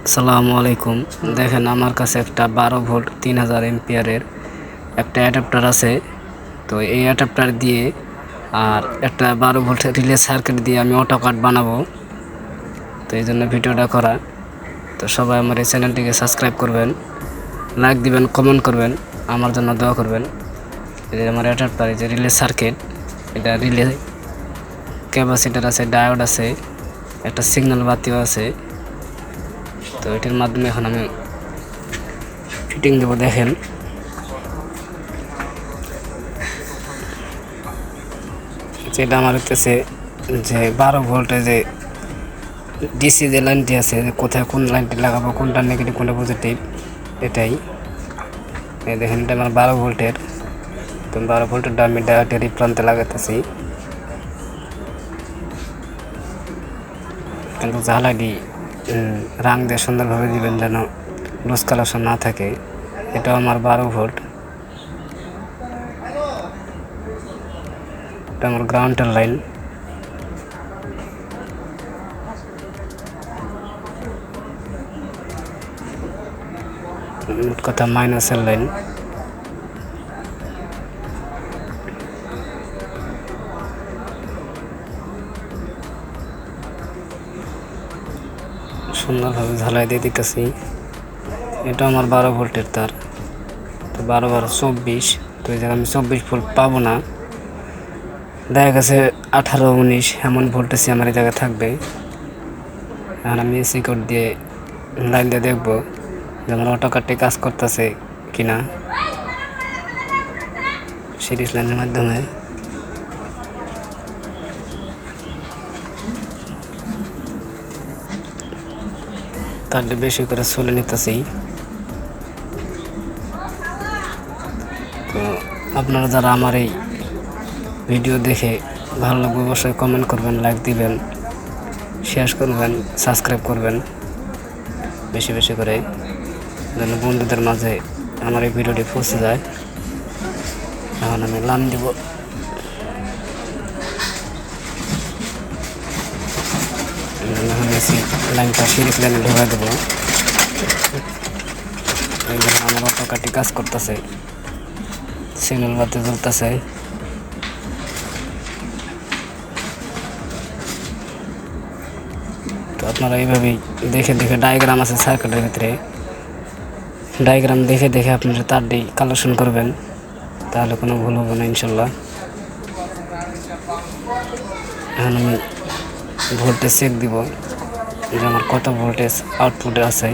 আসসালামু আলাইকুম। দেখেন আমার কাছে একটা 12 ভোল্ট 3000 এম্পিয়ারের একটা অ্যাডাপ্টার আছে। তো এই অ্যাডাপ্টার দিয়ে আর একটা 12 ভোল্ট রিলে সার্কিট দিয়ে আমি অটো কাট বানাবো। তো এই জন্য ভিডিওটা করা। তো সবাই আমার এই চ্যানেলটিকে সাবস্ক্রাইব করবেন, লাইক দিবেন, কমেন্ট করবেন, আমার জন্য দোয়া করবেন। এই যে আমার অ্যাডাপ্টার, এই যে রিলে সার্কিট, এটা রিলে ক্যাপাসিটার আছে, ডায়োড আছে, একটা সিগন্যাল বাতিও আছে। তো এটার মাধ্যমে এখন আমি ফিটিং দেবো। দেখেন যেটা আমার হচ্ছে যে 12 ভোল্টে যে ডিসি যে লাইনটি আছে, কোথায় কোন লাইনটি লাগাবো, কোনটা নেগেটিভ কোনটা পজিটিভ, এটাই। এই দেখেন এটা আমার 12 ভোল্টের। তো 12 ভোল্টেরটা আমি ডায়োডের এই প্রান্তে লাগাতেছি, কিন্তু জ্বালাটি রাং দিয়ে সুন্দরভাবে দিবেন যেন লুজ কালেকশন না থাকে। এটাও আমার 12 ভোল্ট। এটা আমার গ্রাউন্ডের লাইন। কথা মাইনাসের লাইন। সুন্দরভাবে ঝালাই দিয়ে দিতেছি। এটা আমার 12 ভোল্টের তার। তো 12 12 24। তো এই জায়গায় আমি 24 ভোল্ট পাবো না, দেখা গেছে 18 19 এমন ভোল্টেজ আমার এই জায়গায় থাকবে। এখন আমি এসি কোড দিয়ে লাইন দিয়ে দেখবো যে আমার অটো কাটটি কাজ করতেছে কিনা সিরিজ লাইনের মাধ্যমে। তারটা বেশি করে চলে নিতেছি। তো আপনারা যারা আমার এই ভিডিও দেখে ভালো লাগবে অবশ্যই কমেন্ট করবেন, লাইক দিবেন, শেয়ার করবেন, সাবস্ক্রাইব করবেন বেশি বেশি করে, যেন বন্ধুদের মাঝে আমার এই ভিডিওটি পৌঁছে যায়। এখন আমি লাইন দিব। লাইনটা সিরিজ লাইনে ঢোকা দেবো। আমার অটো কাটি কাজ করতেছে, সিগন্যাল বাতি জ্বলতেছে। তো আপনারা এইভাবেই দেখে দেখে, ডায়াগ্রাম আছে সার্কিটের ভিতরে, ডায়াগ্রাম দেখে দেখে আপনারা তারটি কালেকশন করবেন, তাহলে কোনো ভুল হবে না ইনশাল্লাহ। এখন আমি ভোল্টেজ চেক দিব যে আমার কত ভোল্টেজ আউটপুটে আছে।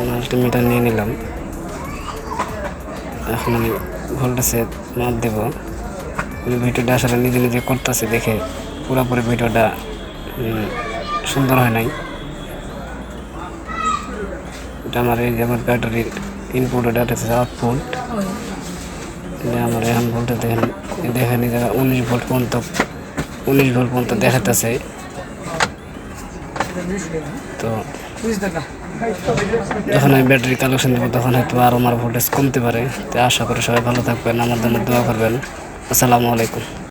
মাল্টিমিটার নিয়ে নিলাম। এখন আমি ভোল্টেজে মাপ দেব। ভিডিওটা আসলে নিজে নিজে করতেছে দেখে পুরোপুরি ভিডিওটা সুন্দর হয় নাই। এটা আমার এই যে আমার ব্যাটারির ইনপুট, এটা হচ্ছে আউটপুট। এটা আমার এখন ভোল্টেজ দেখেন, দেখেন এই জায়গায় 19 ভোল্ট পর্যন্ত দেখাতেছে। তো যখন আমি ব্যাটারি কালেকশন দেবো তখন হয়তো আরও আমার ভোল্টেজ কমতে পারে। তো আশা করি সবাই ভালো থাকবেন, আমার জন্য দোয়া করবেন। আসসালামু আলাইকুম।